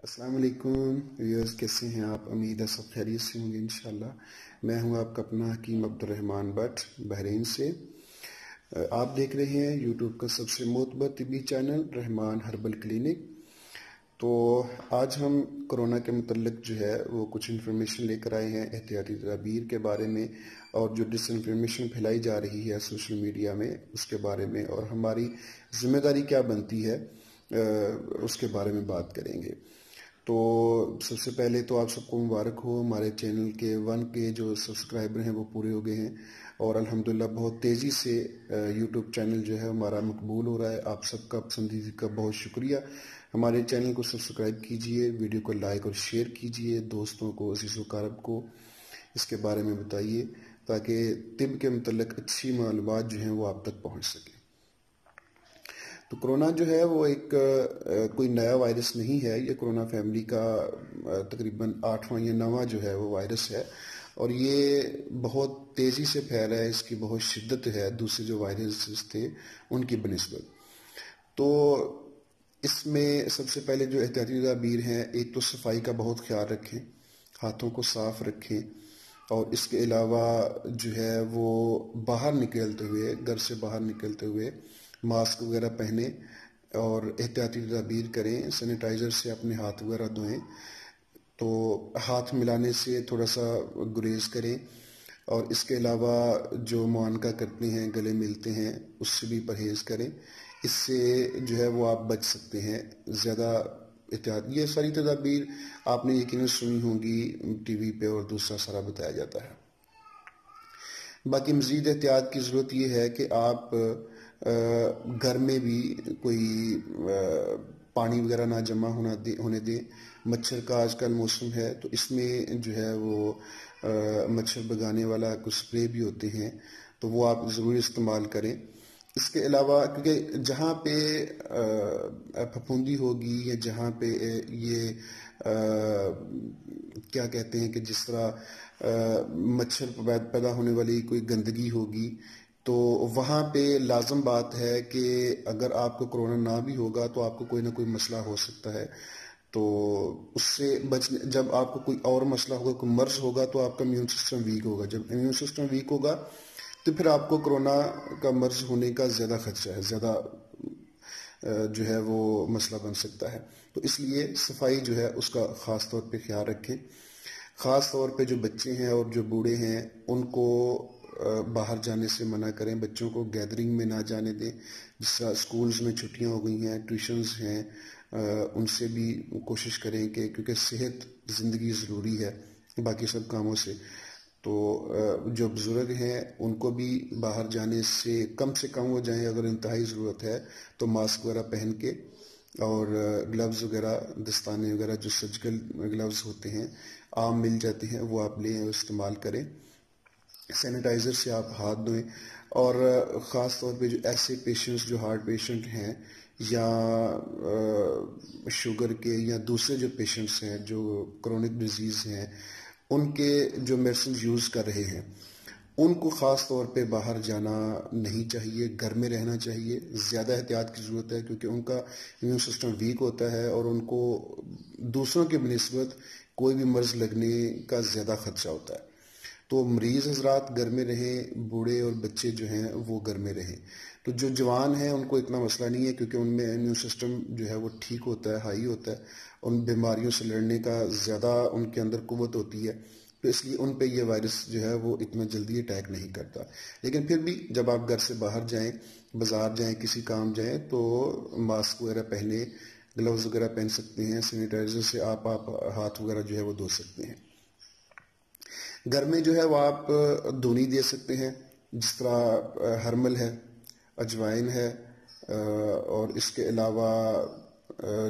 السلام علیکم ویورز، کیسے ہیں آپ؟ امید ہے سب خیریت سے ہوں گے انشاءاللہ۔ میں ہوں آپ کا اپنا حکیم عبدالرحمن بٹ بحرین سے۔ آپ دیکھ رہے ہیں یوٹیوب کا سب سے معتبر طبی چینل رحمان ہربل کلینک۔ تو آج ہم کرونا کے متعلق جو ہے وہ کچھ انفارمیشن لے کر آئے ہیں احتیاطی تدابیر کے بارے میں، اور جو ڈس انفارمیشن پھیلائی جا رہی ہے سوشل میڈیا میں اس کے بارے میں، اور ہماری ذمہ داری کیا بنتی ہے اس کے بارے میں بات کریں گے۔ تو سب سے پہلے تو آپ سب کو مبارک ہو، ہمارے چینل کے 1 کے جو سبسکرائبر ہیں وہ پورے ہو گئے ہیں، اور الحمدللہ بہت تیزی سے یوٹیوب چینل جو ہے ہمارا مقبول ہو رہا ہے۔ آپ سب کا پسندیدگی کا بہت شکریہ۔ ہمارے چینل کو سبسکرائب کیجئے، ویڈیو کو لائک اور شیئر کیجئے، دوستوں کو، عزیز و اقارب کو اس کے بارے میں بتائیے تاکہ طب کے متعلق اچھی معلومات جو ہیں وہ آپ تک پہنچ سکیں۔ تو کرونا جو ہے وہ ایک کوئی نیا وائرس نہیں ہے، یہ کرونا فیملی کا تقریباً 8واں یا 9واں جو ہے وہ وائرس ہے، اور یہ بہت تیزی سے پھیل رہا ہے، اس کی بہت شدت ہے دوسرے جو وائرسز تھے ان کی بنسبت۔ تو اس میں سب سے پہلے جو احتیاطی تدابیر ہیں، ایک تو صفائی کا بہت خیال رکھیں، ہاتھوں کو صاف رکھیں، اور اس کے علاوہ جو ہے وہ باہر نکلتے ہوئے، گھر سے باہر نکلتے ہوئے ماسک وغیرہ پہنیں اور احتیاطی تدابیر کریں، سینیٹائزر سے اپنے ہاتھ وغیرہ دھوئیں، تو ہاتھ ملانے سے تھوڑا سا گریز کریں، اور اس کے علاوہ جو معانقہ کرتے ہیں، گلے ملتے ہیں، اس سے بھی پرہیز کریں۔ اس سے جو ہے وہ آپ بچ سکتے ہیں زیادہ احتیاط۔ یہ ساری تدابیر آپ نے یقیناً سنی ہوں گی ٹی وی پہ، اور دوسرا سارا بتایا جاتا ہے۔ باقی مزید احتیاط کی ضرورت یہ ہے کہ آپ گھر میں بھی کوئی پانی وغیرہ نہ جمع ہونے دیں۔ مچھر کا آج کل موسم ہے، تو اس میں جو ہے وہ مچھر بھگانے والا کچھ اسپرے بھی ہوتے ہیں، تو وہ آپ ضرور استعمال کریں۔ اس کے علاوہ کیونکہ جہاں پہ پھپھوندی ہوگی، یا جہاں پہ یہ کیا کہتے ہیں کہ جس طرح مچھر پیدا ہونے والی کوئی گندگی ہوگی، تو وہاں پہ لازم بات ہے کہ اگر آپ کو کرونا نہ بھی ہوگا تو آپ کو کوئی نہ کوئی مسئلہ ہو سکتا ہے۔ تو اس سے بچنے، جب آپ کو کوئی اور مسئلہ ہوگا، کوئی مرض ہوگا، تو آپ کا امیون سسٹم ویک ہوگا۔ جب امیون سسٹم ویک ہوگا تو پھر آپ کو کرونا کا مرض ہونے کا زیادہ خدشہ ہے، زیادہ جو ہے وہ مسئلہ بن سکتا ہے۔ تو اس لیے صفائی جو ہے اس کا خاص طور پہ خیال رکھیں۔ خاص طور پہ جو بچے ہیں اور جو بوڑھے ہیں ان کو باہر جانے سے منع کریں، بچوں کو گیدرنگ میں نہ جانے دیں۔ جس طرح اسکولز میں چھٹیاں ہو گئی ہیں، ٹیوشنز ہیں، ان سے بھی کوشش کریں کہ کیونکہ صحت زندگی ضروری ہے باقی سب کاموں سے۔ تو جو بزرگ ہیں ان کو بھی باہر جانے سے کم وہ جائیں، اگر انتہائی ضرورت ہے تو ماسک وغیرہ پہن کے، اور گلوز وغیرہ، دستانے وغیرہ جو سرجیکل گلوز ہوتے ہیں عام مل جاتے ہیں، وہ آپ لیں اور استعمال کریں۔ سینیٹائزر سے آپ ہاتھ دھوئیں، اور خاص طور پہ جو ایسے پیشنٹس جو ہارٹ پیشنٹ ہیں، یا شوگر کے، یا دوسرے جو پیشنٹس ہیں جو کرونک ڈیزیز ہیں، ان کے جو میڈیسن یوز کر رہے ہیں، ان کو خاص طور پہ باہر جانا نہیں چاہیے، گھر میں رہنا چاہیے۔ زیادہ احتیاط کی ضرورت ہے کیونکہ ان کا امیون سسٹم ویک ہوتا ہے، اور ان کو دوسروں کے بنسبت کوئی بھی مرض لگنے کا زیادہ خدشہ ہوتا ہے۔ تو مریض حضرات گھر میں رہیں، بوڑھے اور بچے جو ہیں وہ گھر میں رہیں۔ تو جو جوان ہیں ان کو اتنا مسئلہ نہیں ہے کیونکہ ان میں امیون سسٹم جو ہے وہ ٹھیک ہوتا ہے، ہائی ہوتا ہے، ان بیماریوں سے لڑنے کا زیادہ ان کے اندر قوت ہوتی ہے، تو اس لیے ان پہ یہ وائرس جو ہے وہ اتنا جلدی اٹیک نہیں کرتا۔ لیکن پھر بھی جب آپ گھر سے باہر جائیں، بازار جائیں، کسی کام جائیں، تو ماسک وغیرہ پہنیں، گلوز وغیرہ پہن سکتے ہیں، سینیٹائزر سے آپ ہاتھ وغیرہ جو ہے وہ دھو سکتے ہیں۔ گھر میں جو ہے وہ آپ دھونی دے سکتے ہیں، جس طرح ہرمل ہے، اجوائن ہے، اور اس کے علاوہ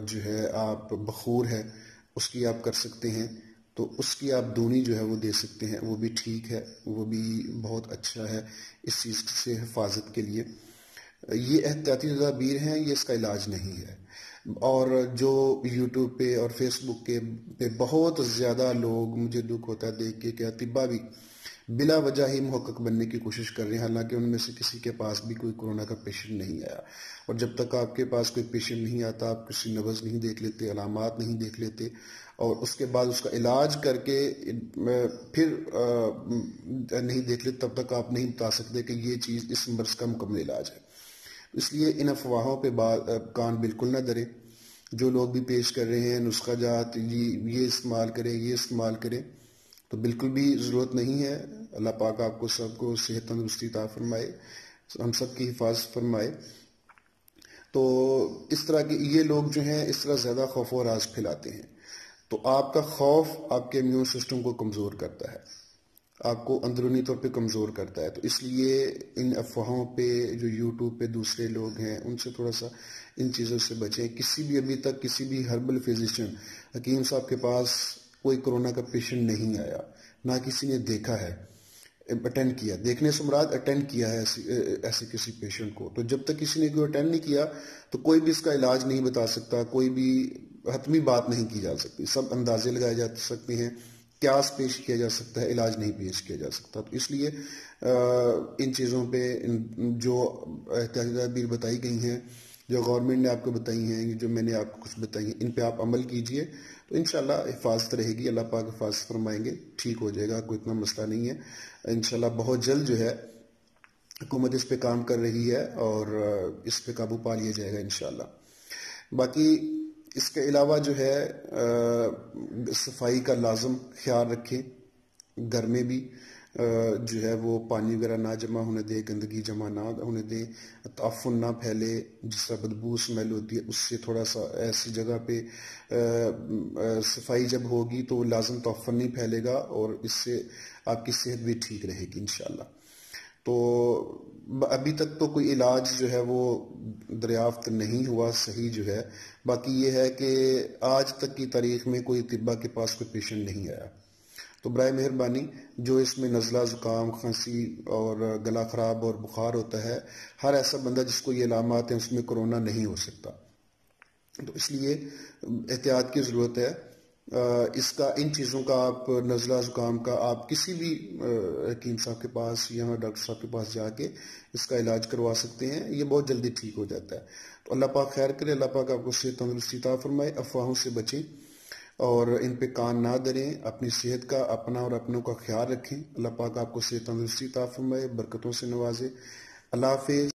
جو ہے آپ بخور ہے اس کی آپ کر سکتے ہیں، تو اس کی آپ دھونی جو ہے وہ دے سکتے ہیں، وہ بھی ٹھیک ہے، وہ بھی بہت اچھا ہے اس چیز سے حفاظت کے لیے۔ یہ احتیاطی تدابیر ہیں، یہ اس کا علاج نہیں ہے۔ اور جو یوٹیوب پہ اور فیس بک پہ بہت زیادہ لوگ، مجھے دکھ ہوتا ہے دیکھ کے کہ اطباء بھی بلا وجہ ہی محقق بننے کی کوشش کر رہے ہیں، حالانکہ ان میں سے کسی کے پاس بھی کوئی کورونا کا پیشنٹ نہیں آیا۔ اور جب تک آپ کے پاس کوئی پیشنٹ نہیں آتا، آپ کسی نبض نہیں دیکھ لیتے، علامات نہیں دیکھ لیتے، اور اس کے بعد اس کا علاج کر کے پھر نہیں دیکھ لیتے، تب تک آپ نہیں بتا سکتے کہ یہ چیز اس مرض کا مکمل علاج ہے۔ اس لیے ان افواہوں پہ کان بالکل نہ دھریں۔ جو لوگ بھی پیش کر رہے ہیں نسخہ جات، یہ استعمال کریں، یہ استعمال کریں، تو بالکل بھی ضرورت نہیں ہے۔ اللہ پاک آپ کو سب کو صحت تندرستی عطا فرمائے، ہم سب کی حفاظت فرمائے۔ تو اس طرح کے یہ لوگ جو ہیں اس طرح زیادہ خوف و راز پھیلاتے ہیں، تو آپ کا خوف آپ کے امیون سسٹم کو کمزور کرتا ہے، آپ کو اندرونی طور پہ کمزور کرتا ہے۔ تو اس لیے ان افواہوں پہ جو یوٹیوب پہ دوسرے لوگ ہیں ان سے تھوڑا سا ان چیزوں سے بچیں۔ کسی بھی ابھی تک کسی بھی ہربل فزیشین حکیم صاحب کے پاس کوئی کورونا کا پیشنٹ نہیں آیا، نہ کسی نے دیکھا ہے، اٹینڈ کیا۔ دیکھنے سے مراد اٹینڈ کیا ہے ایسے کسی پیشنٹ کو۔ تو جب تک کسی نے کوئی اٹینڈ نہیں کیا تو کوئی بھی اس کا علاج نہیں بتا سکتا، کوئی بھی حتمی بات نہیں کی جا سکتی، سب اندازے لگائے جا سکتے ہیں، قیاس پیش کیا جا سکتا ہے، علاج نہیں پیش کیا جا سکتا۔ تو اس لیے ان چیزوں پہ جو احتیاطی تدابیر بتائی گئی ہیں، جو گورنمنٹ نے آپ کو بتائی ہیں، جو میں نے آپ کو کچھ بتائی ہیں، ان پہ آپ عمل کیجئے تو انشاءاللہ حفاظت رہے گی، اللہ پاک حفاظت فرمائیں گے، ٹھیک ہو جائے گا، کوئی اتنا مسئلہ نہیں ہے۔ انشاءاللہ بہت جلد جو ہے حکومت اس پہ کام کر رہی ہے اور اس پہ قابو پا لیا جائے گا انشاءاللہ۔ باقی اس کے علاوہ جو ہے صفائی کا لازم خیال رکھیں، گھر میں بھی جو ہے وہ پانی وغیرہ نہ جمع ہونے دیں، گندگی جمع نہ ہونے دیں، تعفن نہ پھیلے، جس طرح بدبو اسمیل ہوتی ہے اس سے تھوڑا سا ایسی جگہ پہ صفائی جب ہوگی تو لازم تعفن نہیں پھیلے گا اور اس سے آپ کی صحت بھی ٹھیک رہے گی انشاءاللہ۔ تو ابھی تک تو کوئی علاج جو ہے وہ دریافت نہیں ہوا صحیح جو ہے، باقی یہ ہے کہ آج تک کی تاریخ میں کوئی طبہ کے پاس کوئی پیشنٹ نہیں آیا۔ تو برائے مہربانی جو اس میں نزلہ، زکام، کھانسی اور گلا خراب اور بخار ہوتا ہے، ہر ایسا بندہ جس کو یہ علامات ہیں اس میں کورونا نہیں ہو سکتا۔ تو اس لیے احتیاط کی ضرورت ہے۔ اس کا ان چیزوں کا آپ نزلہ زکام کا آپ کسی بھی حکیم صاحب کے پاس یا ڈاکٹر صاحب کے پاس جا کے اس کا علاج کروا سکتے ہیں، یہ بہت جلدی ٹھیک ہو جاتا ہے۔ تو اللہ پاک خیر کرے، اللہ پاک آپ کو صحت تندرستی عطا فرمائے، افواہوں سے بچیں اور ان پہ کان نہ دھریں، اپنی صحت کا، اپنا اور اپنوں کا خیال رکھیں۔ اللہ پاک آپ کو صحت تندرستی عطا فرمائے، برکتوں سے نوازے۔ اللہ حافظ۔